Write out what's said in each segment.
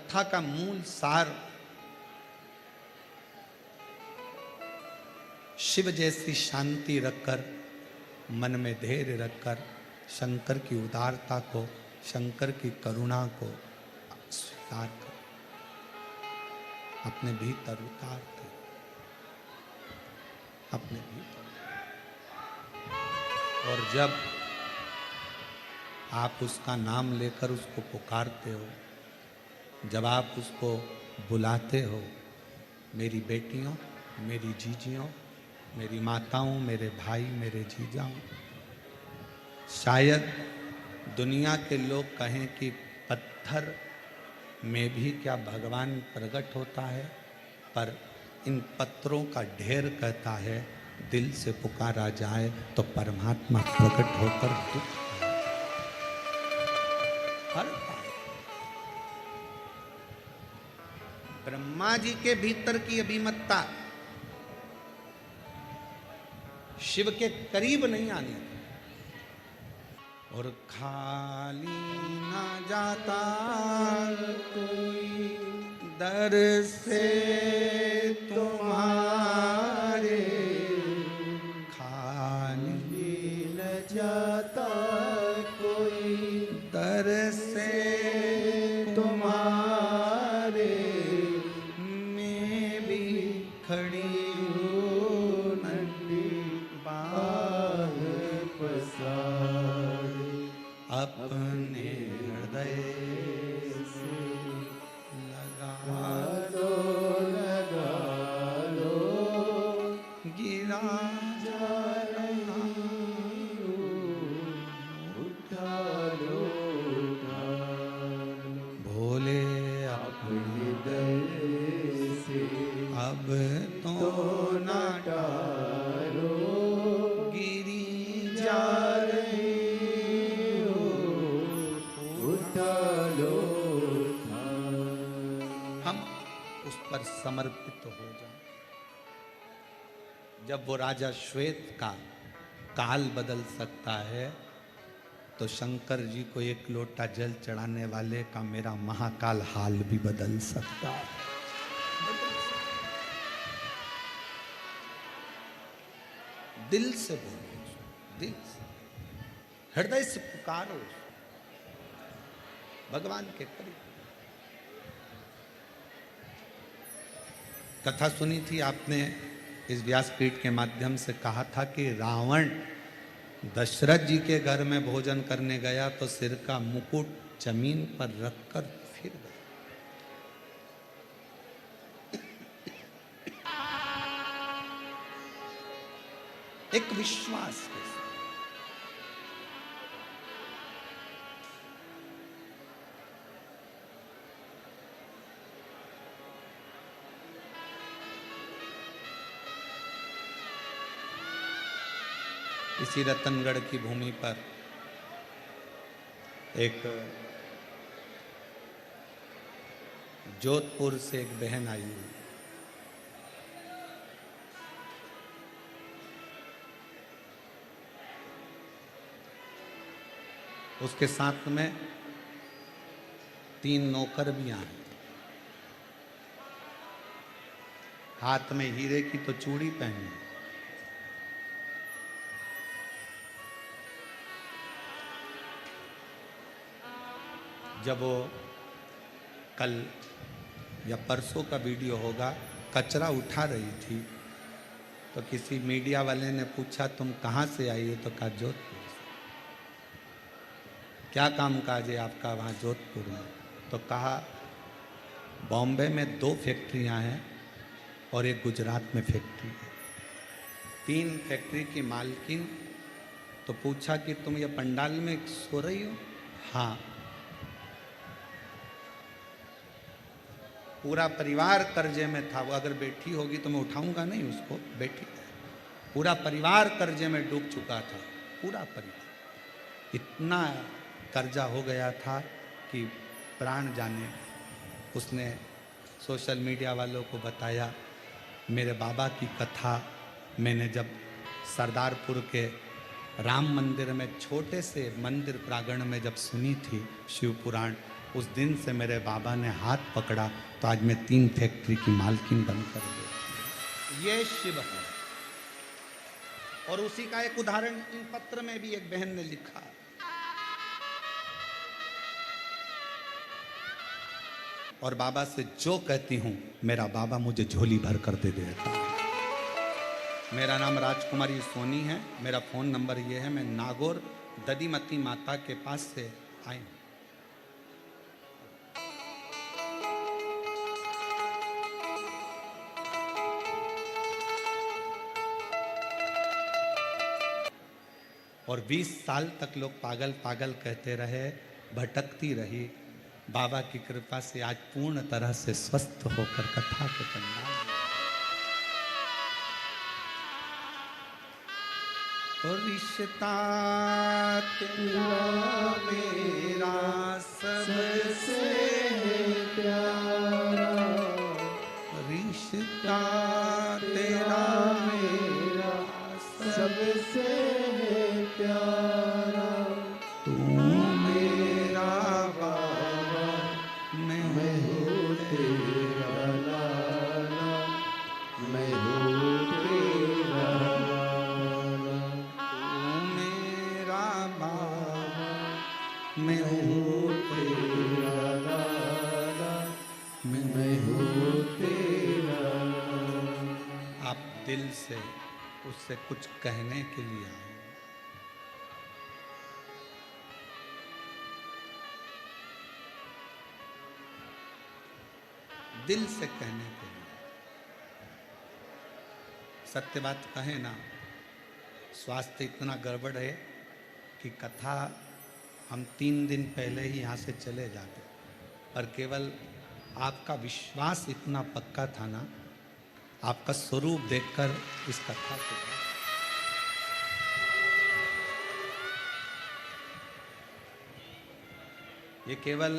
कथा का मूल सार शिव जैसी शांति रखकर, मन में धैर्य रखकर शंकर की उदारता को, शंकर की करुणा को स्वीकार कर अपने भीतर उतारते, अपने भीतर। और जब आप उसका नाम लेकर उसको पुकारते हो, जब आप उसको बुलाते हो, मेरी बेटियों, मेरी जीजियों, मेरी माताओं, मेरे भाई, मेरे जीजाओं, शायद दुनिया के लोग कहें कि पत्थर में भी क्या भगवान प्रकट होता है, पर इन पत्थरों का ढेर कहता है दिल से पुकारा जाए तो परमात्मा प्रकट होकर दुख हर पाए। ब्रह्मा जी के भीतर की अभिमतता शिव के करीब नहीं आने, और खाली ना जाता कोई दर से तुम्हारे, खाली न जाता कोई दर से तुम्हारे, मैं भी खड़ी हूँ नंदी बाह पसार, अपने हृदय से लगा लो, लगा लो, गिरा जा रहा उठा लो, उठा लो, भोले अपने दर से अब तो ना टालो, गिरी जा पर समर्पित हो जाए। जब वो राजा श्वेत का काल बदल सकता है, तो शंकर जी को एक लोटा जल चढ़ाने वाले का मेरा महाकाल हाल भी बदल सकता है। दिल से बोलो, दिल से, हृदय से पुकारो भगवान के करीब। कथा सुनी थी आपने, इस व्यासपीठ के माध्यम से कहा था कि रावण दशरथ जी के घर में भोजन करने गया तो सिर का मुकुट जमीन पर रखकर फिर गया। एक विश्वास के साथ। इसी रतनगढ़ की भूमि पर एक जोधपुर से एक बहन आई हुई, उसके साथ में 3 नौकर भी आए, हाथ में हीरे की तो चूड़ी पहनी। जब वो कल या परसों का वीडियो होगा, कचरा उठा रही थी तो किसी मीडिया वाले ने पूछा तुम कहाँ से आई हो, तो कहा जोधपुर से। क्या काम काज है आपका वहाँ जोधपुर में? तो कहा बॉम्बे में 2 फैक्ट्रियाँ हैं और एक गुजरात में फैक्ट्री है, 3 फैक्ट्री की मालकिन। तो पूछा कि तुम ये पंडाल में सो रही हो? हाँ। पूरा परिवार कर्जे में था, वो अगर बैठी होगी तो मैं उठाऊंगा नहीं उसको, बैठी। पूरा परिवार कर्जे में डूब चुका था, पूरा परिवार। इतना कर्जा हो गया था कि प्राण जाने। उसने सोशल मीडिया वालों को बताया, मेरे बाबा की कथा मैंने जब सरदारपुर के राम मंदिर में छोटे से मंदिर प्रांगण में जब सुनी थी शिव पुराण, उस दिन से मेरे बाबा ने हाथ पकड़ा तो आज मैं 3 फैक्ट्री की मालकिन बनकर गया। ये शिव है। और उसी का एक उदाहरण इन पत्र में भी एक बहन ने लिखा। और बाबा से जो कहती हूं मेरा बाबा मुझे झोली भर कर दे देता है। मेरा नाम राजकुमारी सोनी है। मेरा फोन नंबर ये है। मैं नागौर ददीमती माता के पास से आई हूं। और 20 साल तक लोग पागल पागल कहते रहे, भटकती रही। बाबा की कृपा से आज पूर्ण तरह से स्वस्थ होकर कथा के पंडाल में। और रिश्ता तेरा मेरा सबसे प्यारा, रिश्ता तेरा मेरा सबसे प्यारा, तू मेरा बाबा मैं हूँ तेरा लाला, मैं हूँ तेरा लाला, तू मेरा बाबा मैं हूँ तेरा लाला, मैं हूँ तेरा लाला। आप दिल से उससे कुछ कहने के लिए आए। दिल से कहने के लिए। सत्य बात कहें ना, स्वास्थ्य इतना गड़बड़ है कि कथा हम 3 दिन पहले ही यहाँ से चले जाते, पर केवल आपका विश्वास इतना पक्का था ना, आपका स्वरूप देखकर इस कथा को। ये केवल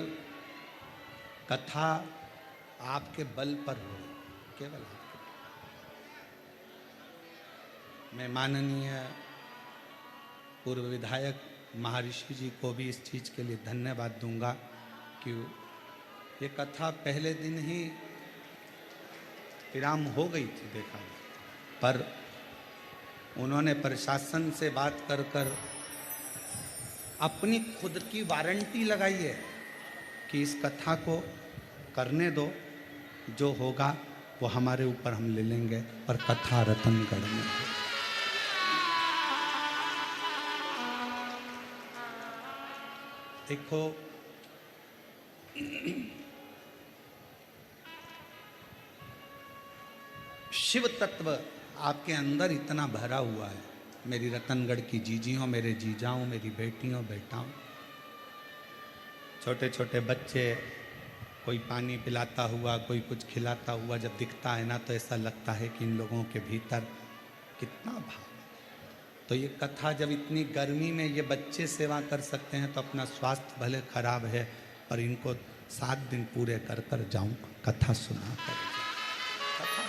कथा आपके बल पर हो, केवल आपके। मैं माननीय पूर्व विधायक महर्षि जी को भी इस चीज़ के लिए धन्यवाद दूंगा कि ये कथा पहले दिन ही विराम हो गई थी देखा, पर उन्होंने प्रशासन से बात कर कर अपनी खुद की वारंटी लगाई है कि इस कथा को करने दो, जो होगा वो हमारे ऊपर हम ले लेंगे, पर कथा रतनगढ़ में। देखो शिव तत्व आपके अंदर इतना भरा हुआ है। मेरी रतनगढ़ की जीजियों, मेरे जीजाओं, मेरी बेटियों बेटाओं, छोटे छोटे बच्चे, कोई पानी पिलाता हुआ, कोई कुछ खिलाता हुआ जब दिखता है ना, तो ऐसा लगता है कि इन लोगों के भीतर कितना भाव। तो ये कथा जब इतनी गर्मी में ये बच्चे सेवा कर सकते हैं, तो अपना स्वास्थ्य भले खराब है पर इनको 7 दिन पूरे कर कर जाऊं, कथा सुना कर कथा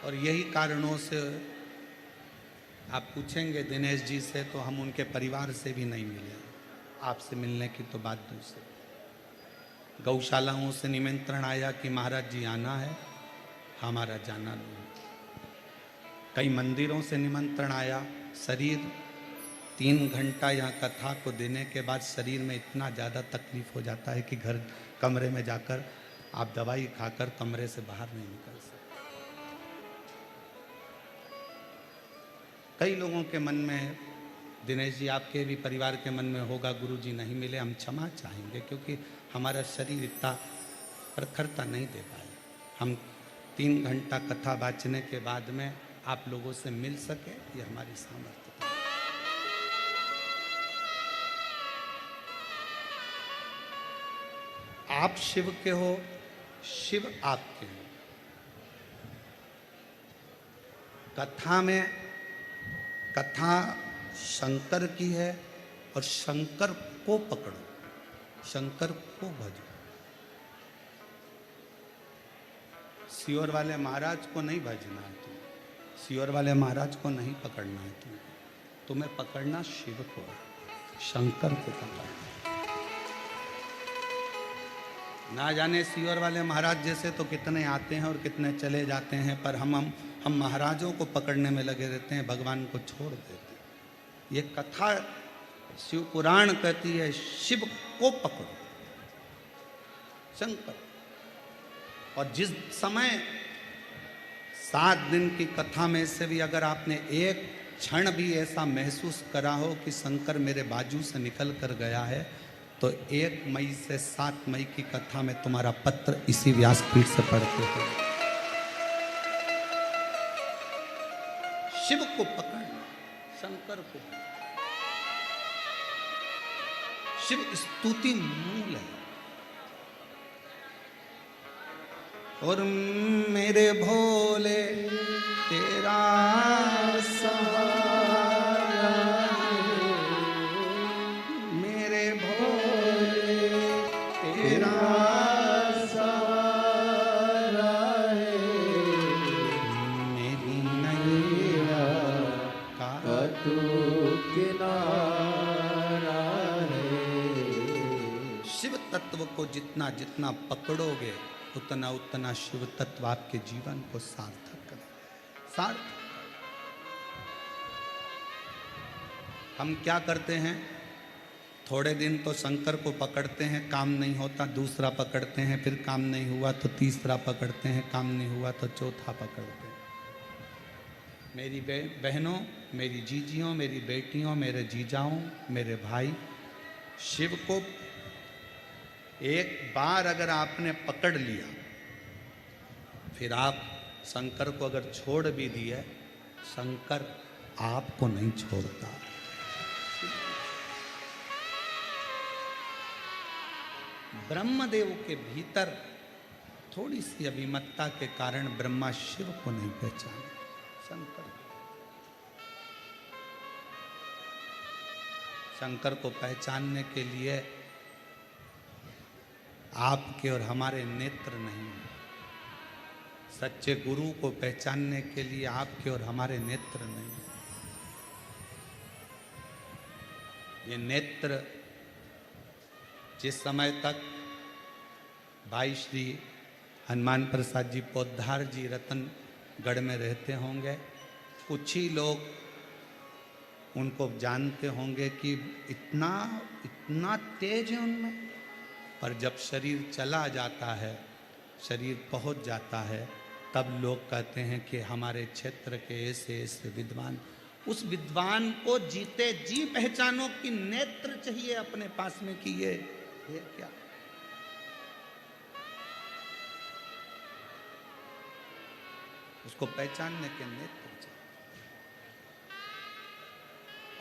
और यही कारणों से आप पूछेंगे दिनेश जी से, तो हम उनके परिवार से भी नहीं मिले। आपसे मिलने की तो बात दूसरी। गौशालाओं से निमंत्रण आया कि महाराज जी आना है, हमारा जाना नहीं। कई मंदिरों से निमंत्रण आया। शरीर 3 घंटा यहाँ कथा को देने के बाद शरीर में इतना ज़्यादा तकलीफ हो जाता है कि घर कमरे में जाकर आप दवाई खाकर कमरे से बाहर नहीं निकल सकते। कई लोगों के मन में, दिनेश जी आपके भी परिवार के मन में होगा, गुरु जी नहीं मिले, हम क्षमा चाहेंगे क्योंकि हमारा शरीर इतना प्रखरता नहीं दे पाए। हम 3 घंटा कथा बाँचने के बाद में आप लोगों से मिल सके, ये हमारी सामर्थ्य। आप शिव के हो, शिव आपके हो। कथा में, कथा शंकर की है और शंकर को पकड़ो, शंकर को भजो। सियोर वाले महाराज को नहीं भजना है तुम, सियोर वाले महाराज को नहीं पकड़ना है तुम्हें पकड़ना शिव को, शंकर को पकड़ना। ना जाने सियोर वाले महाराज जैसे तो कितने आते हैं और कितने चले जाते हैं, पर हम महाराजों को पकड़ने में लगे रहते हैं, भगवान को छोड़ देते हैं। ये कथा शिव पुराण कहती है शिव को पकड़ो, शंकर। और जिस समय 7 दिन की कथा में से भी अगर आपने एक क्षण भी ऐसा महसूस करा हो कि शंकर मेरे बाजू से निकल कर गया है, तो 1 मई से 7 मई की कथा में तुम्हारा पत्र इसी व्यासपीठ से पढ़ते हो। शिव को पकड़ना, शंकर को। शिव स्तुति मूल है। और मेरे भोले तेरा सहारा, मेरे भोले तेरा सहारा है, मेरी नैया का तू किनारा है। शिव तत्व को जितना जितना पकड़ोगे उतना उतना शिव तत्व आपके जीवन को सार्थक करे, सार्थक। हम क्या करते हैं, थोड़े दिन तो शंकर को पकड़ते हैं, काम नहीं होता, दूसरा पकड़ते हैं, फिर काम नहीं हुआ तो तीसरा पकड़ते हैं, काम नहीं हुआ तो चौथा पकड़ते हैं। मेरी बहनों, मेरी जीजियों, मेरी बेटियों, मेरे जीजाओं, मेरे भाई, शिव को एक बार अगर आपने पकड़ लिया, फिर आप शंकर को अगर छोड़ भी दिए, शंकर आपको नहीं छोड़ता। ब्रह्मदेव के भीतर थोड़ी सी अभिमतता के कारण ब्रह्मा शिव को नहीं पहचाने, शंकर को पहचानने के लिए आपके और हमारे नेत्र नहीं, सच्चे गुरु को पहचानने के लिए आपके और हमारे नेत्र नहीं। ये नेत्र जिस समय तक भाई श्री हनुमान प्रसाद जी पोद्दार जी रतनगढ़ में रहते होंगे, कुछ ही लोग उनको जानते होंगे कि इतना इतना तेज है उनमें। पर जब शरीर चला जाता है, शरीर पहुंच जाता है, तब लोग कहते हैं कि हमारे क्षेत्र के ऐसे ऐसे विद्वान। उस विद्वान को जीते जी पहचानो कि नेत्र चाहिए अपने पास में कि ये क्या। उसको पहचानने के नेत्र चाहिए।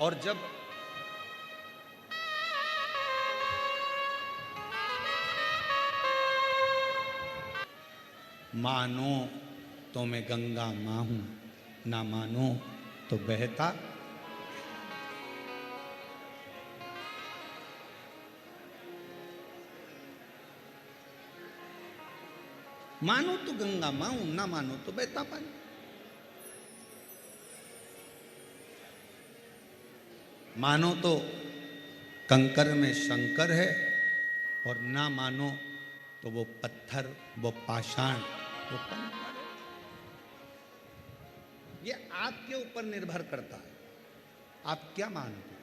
और जब मानो तो मैं गंगा मां हूं, ना मानो तो बहता। मानो तो गंगा मां हूं, ना मानो तो बहता पानी। मानो तो कंकर में शंकर है, और ना मानो तो वो पत्थर, वो पाषाण, वो कंकर। ये आपके ऊपर निर्भर करता है, आप क्या मानते हैं।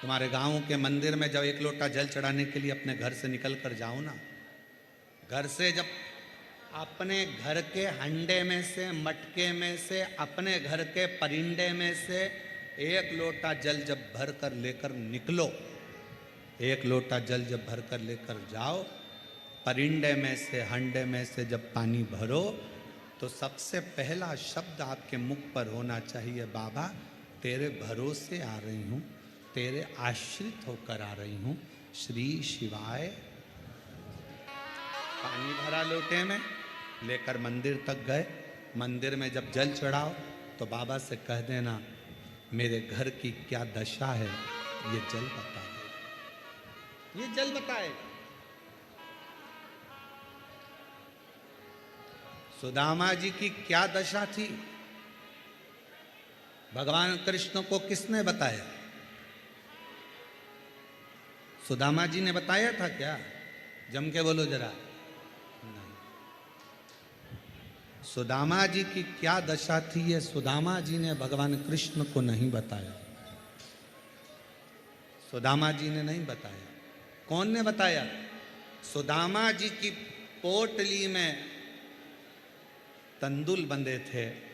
तुम्हारे गांव के मंदिर में जब 1 लोटा जल चढ़ाने के लिए अपने घर से निकल कर जाओ ना, घर से जब अपने घर के हंडे में से, मटके में से, अपने घर के परिंडे में से 1 लोटा जल जब भर कर लेकर निकलो, 1 लोटा जल जब भर कर लेकर जाओ, परिंडे में से, हंडे में से जब पानी भरो, तो सबसे पहला शब्द आपके मुख पर होना चाहिए, बाबा तेरे भरोसे आ रही हूँ, तेरे आश्रित होकर आ रही हूँ, श्री शिवाय। पानी भरा लोटे में लेकर मंदिर तक गए, मंदिर में जब जल चढ़ाओ तो बाबा से कह देना, मेरे घर की क्या दशा है ये जल बता दे। ये जल बताएगा। सुदामा जी की क्या दशा थी, भगवान कृष्ण को किसने बताया? सुदामा जी ने बताया था क्या? जम के बोलो जरा। नहीं। सुदामा जी की क्या दशा थी, ये सुदामा जी ने भगवान कृष्ण को नहीं बताया। सुदामा जी ने नहीं बताया। कौन ने बताया? सुदामा जी की पोटली में तंदुल बंधे थे,